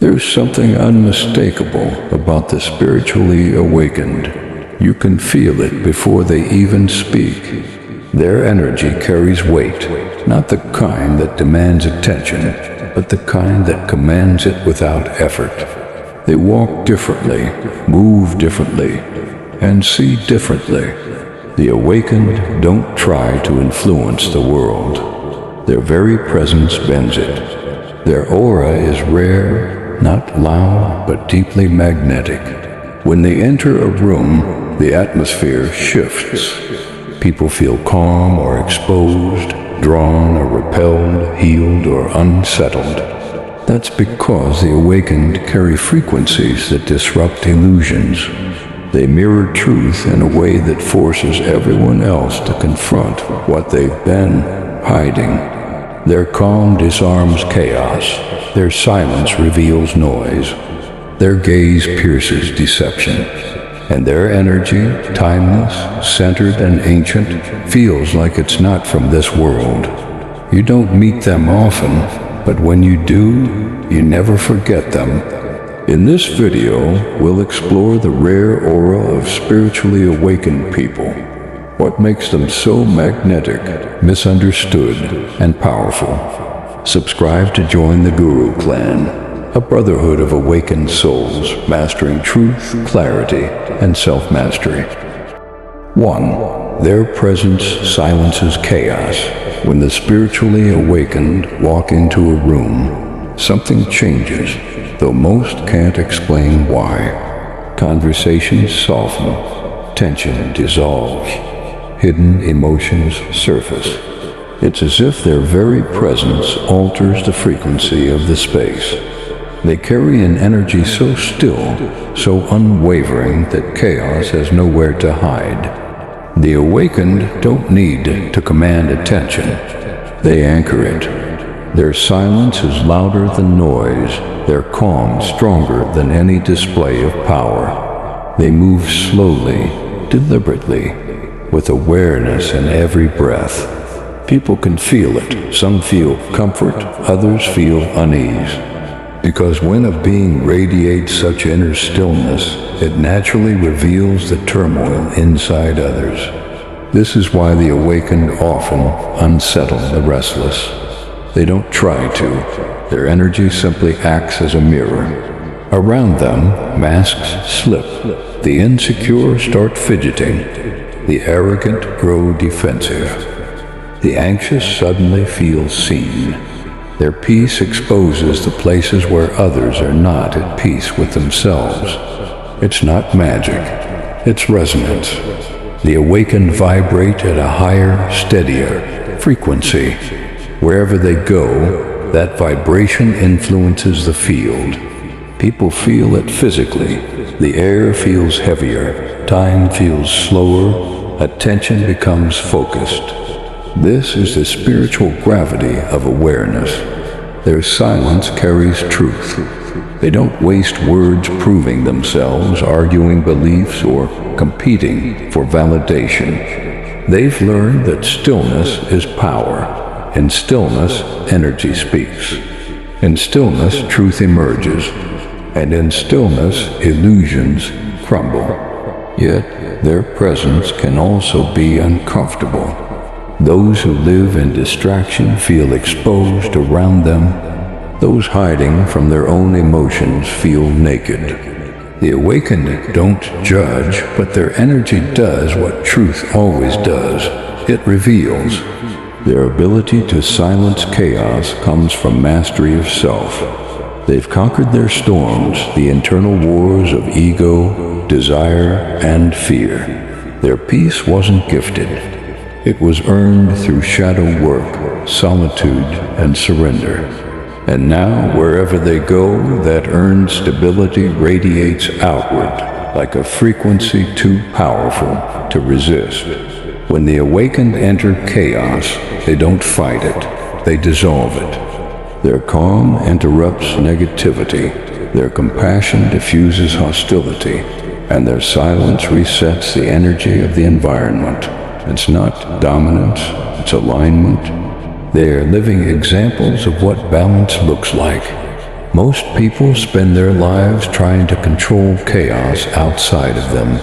There's something unmistakable about the spiritually awakened. You can feel it before they even speak. Their energy carries weight, not the kind that demands attention, but the kind that commands it without effort. They walk differently, move differently, and see differently. The awakened don't try to influence the world. Their very presence bends it. Their aura is rare, not loud, but deeply magnetic. When they enter a room, the atmosphere shifts. People feel calm or exposed, drawn or repelled, healed or unsettled. That's because the awakened carry frequencies that disrupt illusions. They mirror truth in a way that forces everyone else to confront what they've been hiding. Their calm disarms chaos. Their silence reveals noise. Their gaze pierces deception. And their energy, timeless, centered and ancient, feels like it's not from this world. You don't meet them often, but when you do, you never forget them. In this video, we'll explore the rare aura of spiritually awakened people. What makes them so magnetic, misunderstood, and powerful. Subscribe to join the Guru Clan, a brotherhood of awakened souls mastering truth, clarity, and self-mastery. 1. Their presence silences chaos. When the spiritually awakened walk into a room, something changes, though most can't explain why. Conversations soften, tension dissolves, hidden emotions surface. It's as if their very presence alters the frequency of the space. They carry an energy so still, so unwavering that chaos has nowhere to hide. The awakened don't need to command attention. They anchor it. Their silence is louder than noise, their calm stronger than any display of power. They move slowly, deliberately, with awareness in every breath. People can feel it. Some feel comfort, others feel unease. Because when a being radiates such inner stillness, it naturally reveals the turmoil inside others. This is why the awakened often unsettle the restless. They don't try to. Their energy simply acts as a mirror. Around them, masks slip. The insecure start fidgeting. The arrogant grow defensive. The anxious suddenly feel seen. Their peace exposes the places where others are not at peace with themselves. It's not magic. It's resonance. The awakened vibrate at a higher, steadier frequency. Wherever they go, that vibration influences the field. People feel it physically. The air feels heavier. Time feels slower. Attention becomes focused. This is the spiritual gravity of awareness. Their silence carries truth. They don't waste words proving themselves, arguing beliefs, or competing for validation. They've learned that stillness is power. In stillness, energy speaks. In stillness, truth emerges. And in stillness, illusions crumble. Yet, their presence can also be uncomfortable. Those who live in distraction feel exposed around them. Those hiding from their own emotions feel naked. The awakened don't judge, but their energy does what truth always does. It reveals. Their ability to silence chaos comes from mastery of self. They've conquered their storms, the internal wars of ego, desire, and fear. Their peace wasn't gifted. It was earned through shadow work, solitude, and surrender. And now, wherever they go, that earned stability radiates outward, like a frequency too powerful to resist. When the awakened enter chaos, they don't fight it, they dissolve it. Their calm interrupts negativity, their compassion diffuses hostility, and their silence resets the energy of the environment. It's not dominance, it's alignment. They are living examples of what balance looks like. Most people spend their lives trying to control chaos outside of them.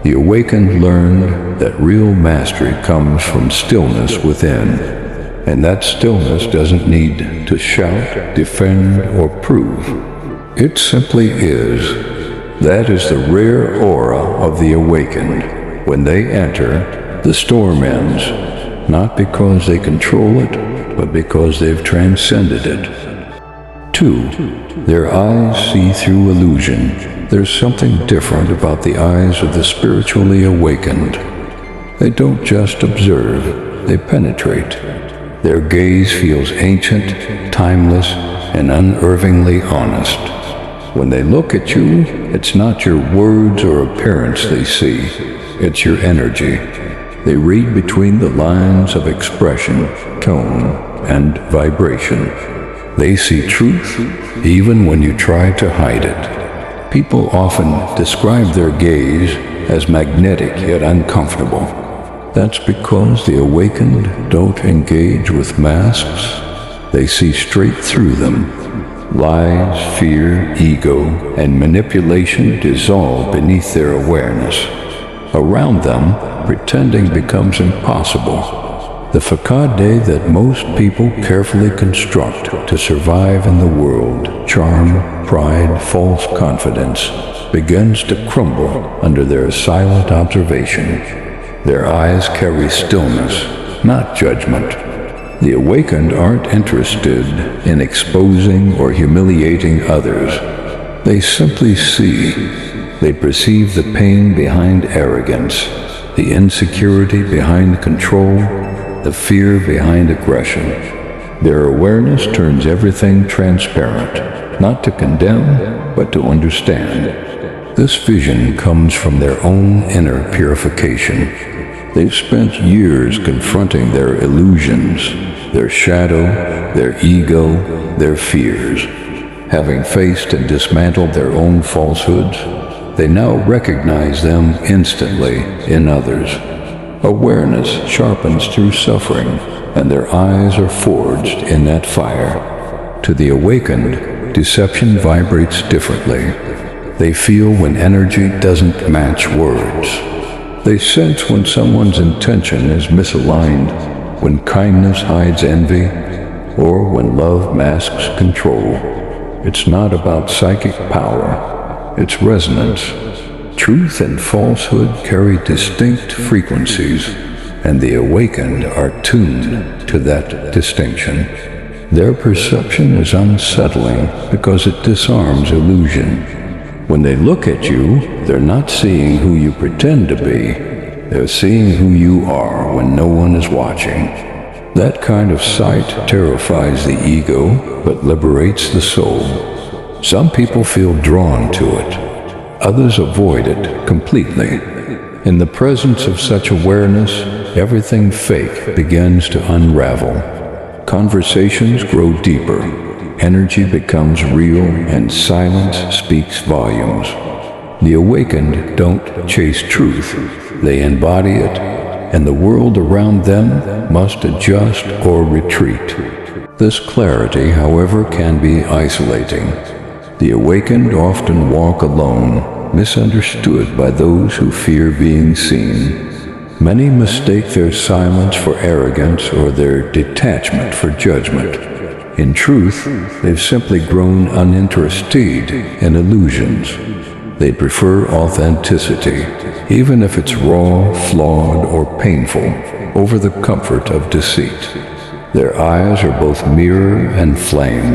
The awakened learn that real mastery comes from stillness within, and that stillness doesn't need to shout, defend, or prove. It simply is. That is the rare aura of the awakened. When they enter, the storm ends, not because they control it, but because they've transcended it. 2. Their eyes see through illusion. There's something different about the eyes of the spiritually awakened. They don't just observe, they penetrate. Their gaze feels ancient, timeless, and unervingly honest. When they look at you, it's not your words or appearance they see, it's your energy. They read between the lines of expression, tone, and vibration. They see truth even when you try to hide it. People often describe their gaze as magnetic yet uncomfortable. That's because the awakened don't engage with masks. They see straight through them. Lies, fear, ego, and manipulation dissolve beneath their awareness. Around them, pretending becomes impossible. The facade that most people carefully construct to survive in the world, charm, pride, false confidence, begins to crumble under their silent observation. Their eyes carry stillness, not judgment. The awakened aren't interested in exposing or humiliating others. They simply see. They perceive the pain behind arrogance, the insecurity behind control, the fear behind aggression. Their awareness turns everything transparent, not to condemn, but to understand. This vision comes from their own inner purification. They've spent years confronting their illusions, their shadow, their ego, their fears. Having faced and dismantled their own falsehoods, they now recognize them instantly in others. Awareness sharpens through suffering, and their eyes are forged in that fire. To the awakened, deception vibrates differently. They feel when energy doesn't match words. They sense when someone's intention is misaligned, when kindness hides envy, or when love masks control. It's not about psychic power, it's resonance. Truth and falsehood carry distinct frequencies, and the awakened are tuned to that distinction. Their perception is unsettling because it disarms illusion. When they look at you, they're not seeing who you pretend to be. They're seeing who you are when no one is watching. That kind of sight terrifies the ego, but liberates the soul. Some people feel drawn to it. Others avoid it completely. In the presence of such awareness, everything fake begins to unravel. Conversations grow deeper. Energy becomes real, and silence speaks volumes. The awakened don't chase truth. They embody it, and the world around them must adjust or retreat. This clarity, however, can be isolating. The awakened often walk alone, misunderstood by those who fear being seen. Many mistake their silence for arrogance or their detachment for judgment. In truth, they've simply grown uninterested in illusions. They prefer authenticity, even if it's raw, flawed, or painful, over the comfort of deceit. Their eyes are both mirror and flame.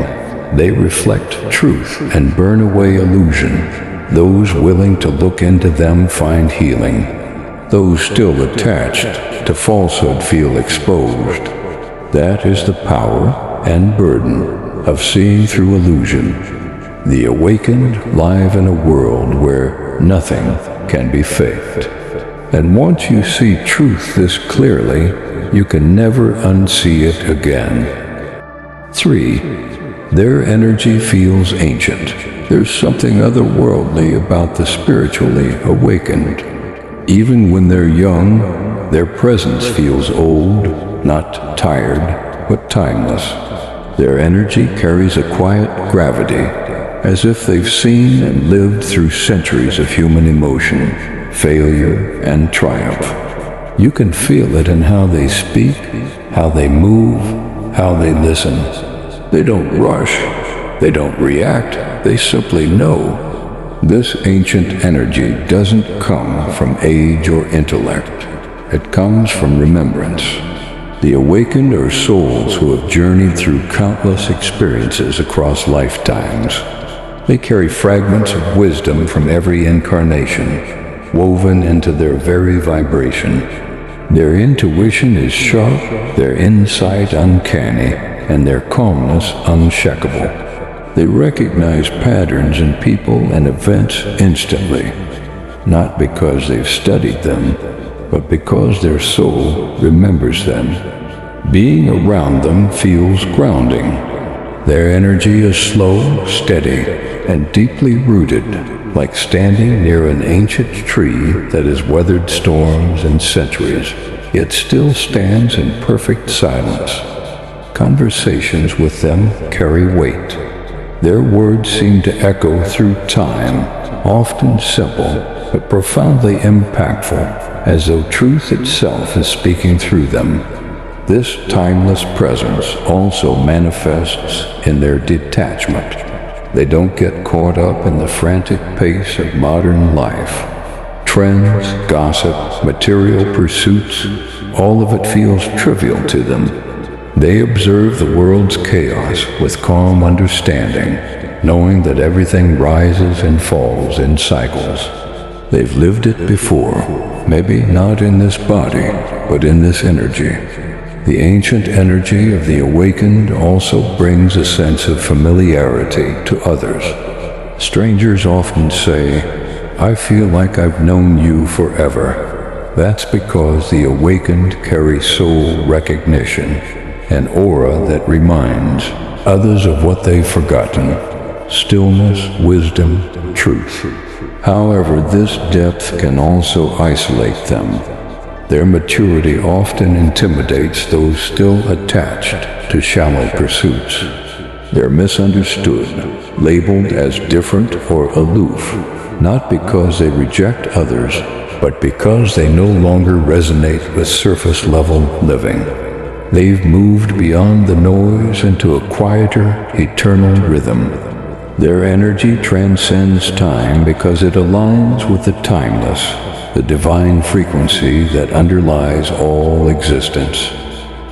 They reflect truth and burn away illusion. Those willing to look into them find healing. Those still attached to falsehood feel exposed. That is the power and burden of seeing through illusion. The awakened live in a world where nothing can be faked. And once you see truth this clearly, you can never unsee it again. 3. Their energy feels ancient. There's something otherworldly about the spiritually awakened. Even when they're young, their presence feels old, not tired, but timeless. Their energy carries a quiet gravity, as if they've seen and lived through centuries of human emotion, failure, and triumph. You can feel it in how they speak, how they move, how they listen. They don't rush, they don't react, they simply know. This ancient energy doesn't come from age or intellect. It comes from remembrance. The awakened are souls who have journeyed through countless experiences across lifetimes. They carry fragments of wisdom from every incarnation, woven into their very vibration. Their intuition is sharp, their insight uncanny, and their calmness unshakable. They recognize patterns in people and events instantly, not because they've studied them, but because their soul remembers them. Being around them feels grounding. Their energy is slow, steady, and deeply rooted, like standing near an ancient tree that has weathered storms and centuries, yet still stands in perfect silence. Conversations with them carry weight. Their words seem to echo through time, often simple, but profoundly impactful, as though truth itself is speaking through them. This timeless presence also manifests in their detachment. They don't get caught up in the frantic pace of modern life. Trends, gossip, material pursuits, all of it feels trivial to them. They observe the world's chaos with calm understanding, knowing that everything rises and falls in cycles. They've lived it before, maybe not in this body, but in this energy. The ancient energy of the awakened also brings a sense of familiarity to others. Strangers often say, "I feel like I've known you forever." That's because the awakened carry soul recognition, an aura that reminds others of what they've forgotten: stillness, wisdom, truth. However, this depth can also isolate them. Their maturity often intimidates those still attached to shallow pursuits. They're misunderstood, labeled as different or aloof, not because they reject others, but because they no longer resonate with surface-level living. They've moved beyond the noise into a quieter, eternal rhythm. Their energy transcends time because it aligns with the timeless, the divine frequency that underlies all existence.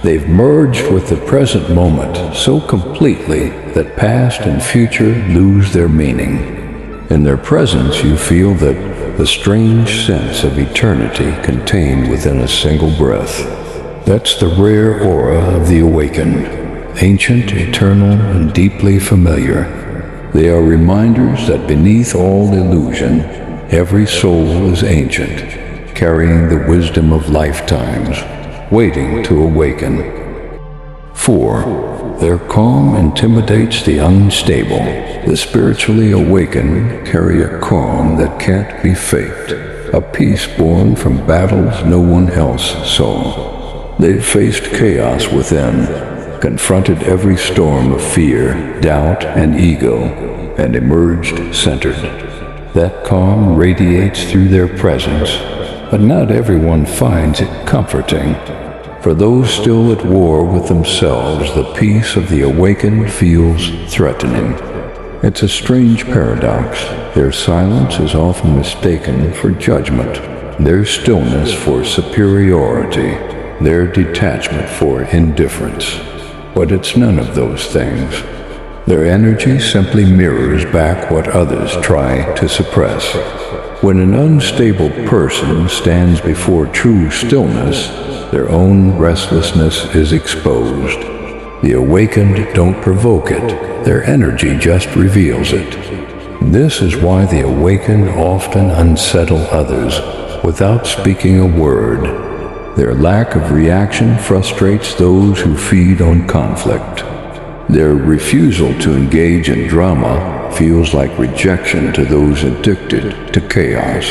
They've merged with the present moment so completely that past and future lose their meaning. In their presence, you feel the strange sense of eternity contained within a single breath. That's the rare aura of the awakened, ancient, eternal, and deeply familiar. They are reminders that beneath all illusion, every soul is ancient, carrying the wisdom of lifetimes, waiting to awaken. 4. Their calm intimidates the unstable. The spiritually awakened carry a calm that can't be faked, a peace born from battles no one else saw. They've faced chaos within, confronted every storm of fear, doubt, and ego, and emerged centered. That calm radiates through their presence, but not everyone finds it comforting. For those still at war with themselves, the peace of the awakened feels threatening. It's a strange paradox. Their silence is often mistaken for judgment, their stillness for superiority, their detachment for indifference. But it's none of those things. Their energy simply mirrors back what others try to suppress. When an unstable person stands before true stillness, their own restlessness is exposed. The awakened don't provoke it, their energy just reveals it. This is why the awakened often unsettle others without speaking a word. Their lack of reaction frustrates those who feed on conflict. Their refusal to engage in drama feels like rejection to those addicted to chaos.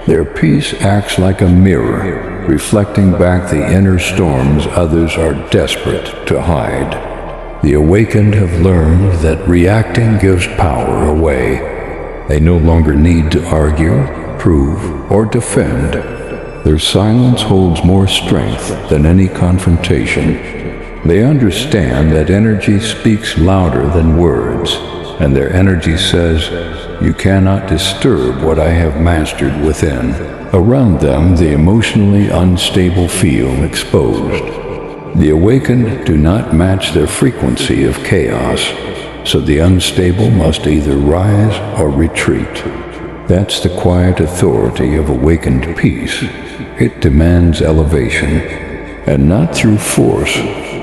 Their peace acts like a mirror, reflecting back the inner storms others are desperate to hide. The awakened have learned that reacting gives power away. They no longer need to argue, prove, or defend. Their silence holds more strength than any confrontation. They understand that energy speaks louder than words, and their energy says, "You cannot disturb what I have mastered within." Around them, the emotionally unstable feel exposed. The awakened do not match their frequency of chaos, so the unstable must either rise or retreat. That's the quiet authority of awakened peace. It demands elevation, and not through force,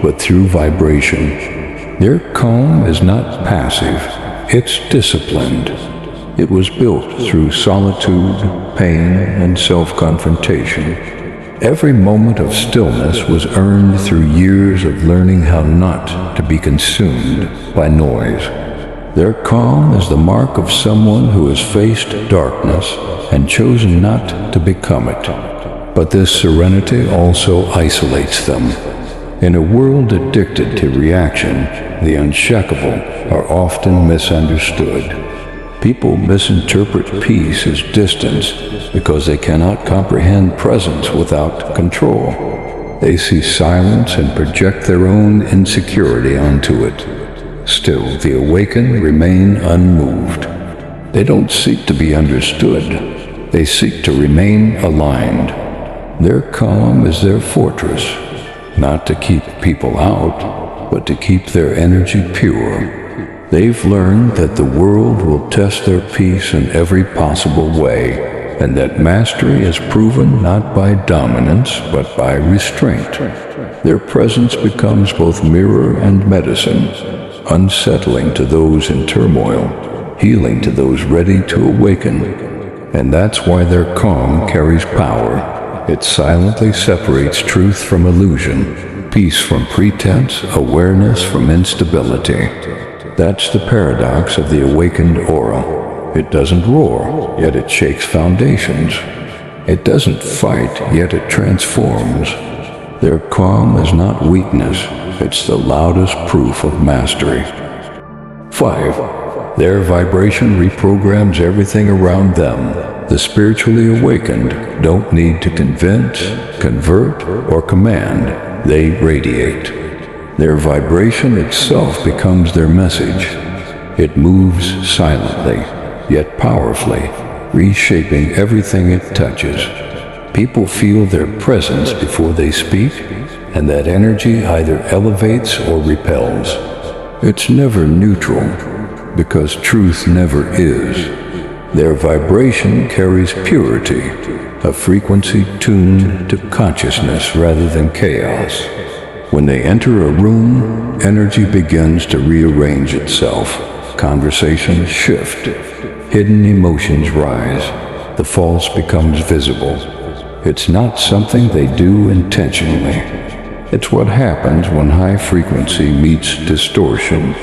but through vibration. Their calm is not passive, it's disciplined. It was built through solitude, pain, and self-confrontation. Every moment of stillness was earned through years of learning how not to be consumed by noise. Their calm is the mark of someone who has faced darkness and chosen not to become it. But this serenity also isolates them. In a world addicted to reaction, the unshakable are often misunderstood. People misinterpret peace as distance because they cannot comprehend presence without control. They see silence and project their own insecurity onto it. Still, the awakened remain unmoved. They don't seek to be understood. They seek to remain aligned. Their calm is their fortress, not to keep people out, but to keep their energy pure. They've learned that the world will test their peace in every possible way, and that mastery is proven not by dominance, but by restraint. Their presence becomes both mirror and medicine, unsettling to those in turmoil, healing to those ready to awaken. And that's why their calm carries power. It silently separates truth from illusion, peace from pretense, awareness from instability. That's the paradox of the awakened aura. It doesn't roar, yet it shakes foundations. It doesn't fight, yet it transforms. Their calm is not weakness, it's the loudest proof of mastery. 5. Their vibration reprograms everything around them. The spiritually awakened don't need to convince, convert, or command. They radiate. Their vibration itself becomes their message. It moves silently, yet powerfully, reshaping everything it touches. People feel their presence before they speak, and that energy either elevates or repels. It's never neutral, because truth never is. Their vibration carries purity, a frequency tuned to consciousness rather than chaos. When they enter a room, energy begins to rearrange itself. Conversations shift. Hidden emotions rise. The false becomes visible. It's not something they do intentionally. It's what happens when high frequency meets distortion.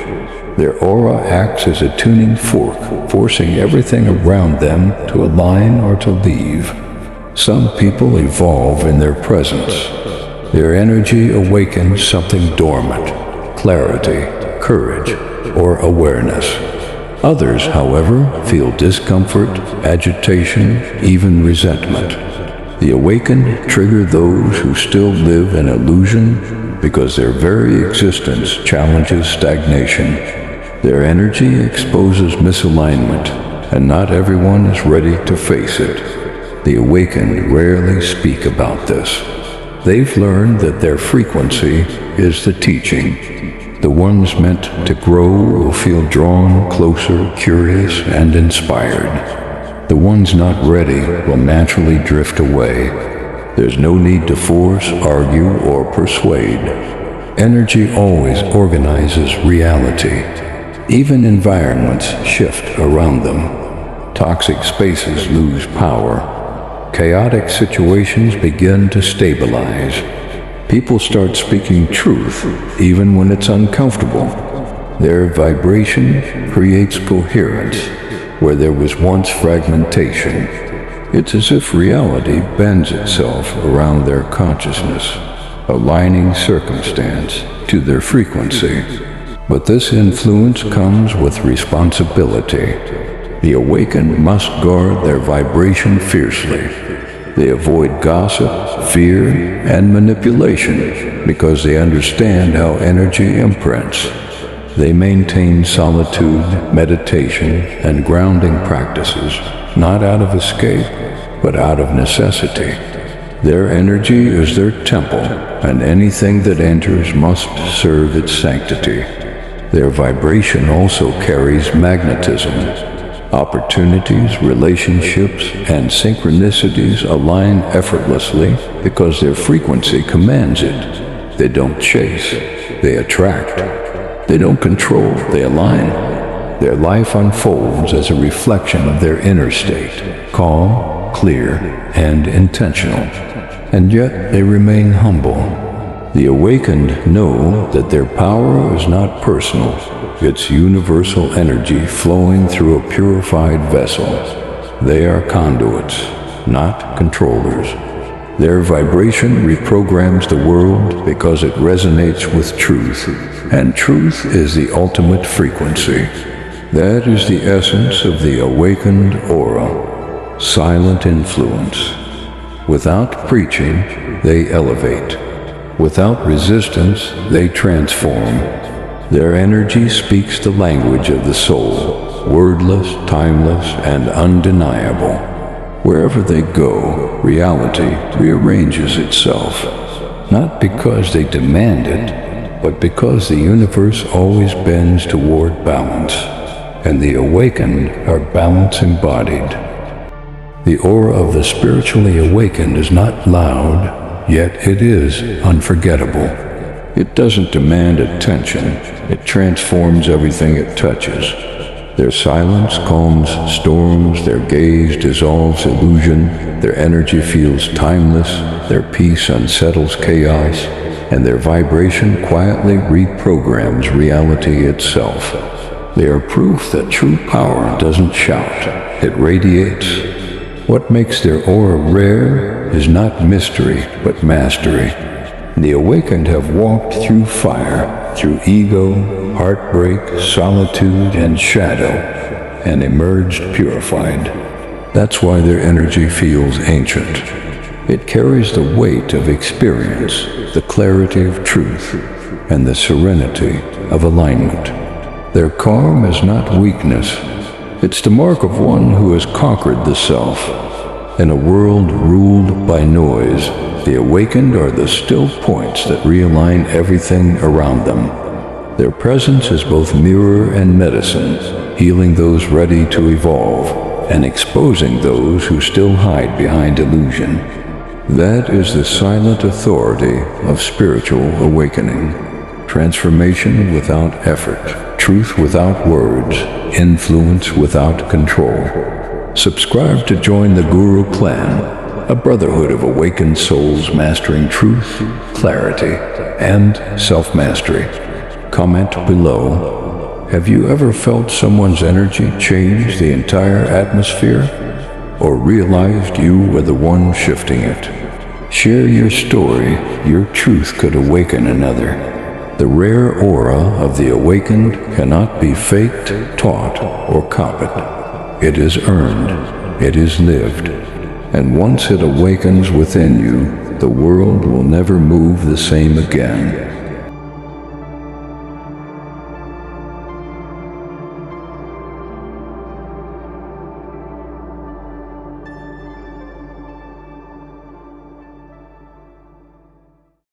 Their aura acts as a tuning fork, forcing everything around them to align or to leave. Some people evolve in their presence. Their energy awakens something dormant, clarity, courage, or awareness. Others, however, feel discomfort, agitation, even resentment. The awakened trigger those who still live in illusion because their very existence challenges stagnation. Their energy exposes misalignment, and not everyone is ready to face it. The awakened rarely speak about this. They've learned that their frequency is the teaching. The ones meant to grow will feel drawn closer, curious, and inspired. The ones not ready will naturally drift away. There's no need to force, argue, or persuade. Energy always organizes reality. Even environments shift around them. Toxic spaces lose power. Chaotic situations begin to stabilize. People start speaking truth, even when it's uncomfortable. Their vibration creates coherence where there was once fragmentation. It's as if reality bends itself around their consciousness, aligning circumstance to their frequency. But this influence comes with responsibility. The awakened must guard their vibration fiercely. They avoid gossip, fear, and manipulation because they understand how energy imprints. They maintain solitude, meditation, and grounding practices, not out of escape, but out of necessity. Their energy is their temple, and anything that enters must serve its sanctity. Their vibration also carries magnetism. Opportunities, relationships, and synchronicities align effortlessly because their frequency commands it. They don't chase, they attract. They don't control, they align. Their life unfolds as a reflection of their inner state, calm, clear, and intentional. And yet they remain humble. The awakened know that their power is not personal. It's universal energy flowing through a purified vessel. They are conduits, not controllers. Their vibration reprograms the world because it resonates with truth, and truth is the ultimate frequency. That is the essence of the awakened aura, silent influence. Without preaching, they elevate. Without resistance, they transform. Their energy speaks the language of the soul, wordless, timeless, and undeniable. Wherever they go, reality rearranges itself, not because they demand it, but because the universe always bends toward balance, and the awakened are balance embodied. The aura of the spiritually awakened is not loud, yet it is unforgettable. It doesn't demand attention, it transforms everything it touches. Their silence calms storms, their gaze dissolves illusion, their energy feels timeless, their peace unsettles chaos, and their vibration quietly reprograms reality itself. They are proof that true power doesn't shout, it radiates. What makes their aura rare is not mystery, but mastery. The awakened have walked through fire, through ego, heartbreak, solitude, and shadow, and emerged purified. That's why their energy feels ancient. It carries the weight of experience, the clarity of truth, and the serenity of alignment. Their calm is not weakness. It's the mark of one who has conquered the self. In a world ruled by noise, the awakened are the still points that realign everything around them. Their presence is both mirror and medicine, healing those ready to evolve, and exposing those who still hide behind illusion. That is the silent authority of spiritual awakening. Transformation without effort, truth without words, influence without control. Subscribe to join the Guru Clan, a brotherhood of awakened souls mastering truth, clarity, and self-mastery. Comment below. Have you ever felt someone's energy change the entire atmosphere? Or realized you were the one shifting it? Share your story. Your truth could awaken another. The rare aura of the awakened cannot be faked, taught, or copied. It is earned. It is lived. And once it awakens within you, the world will never move the same again.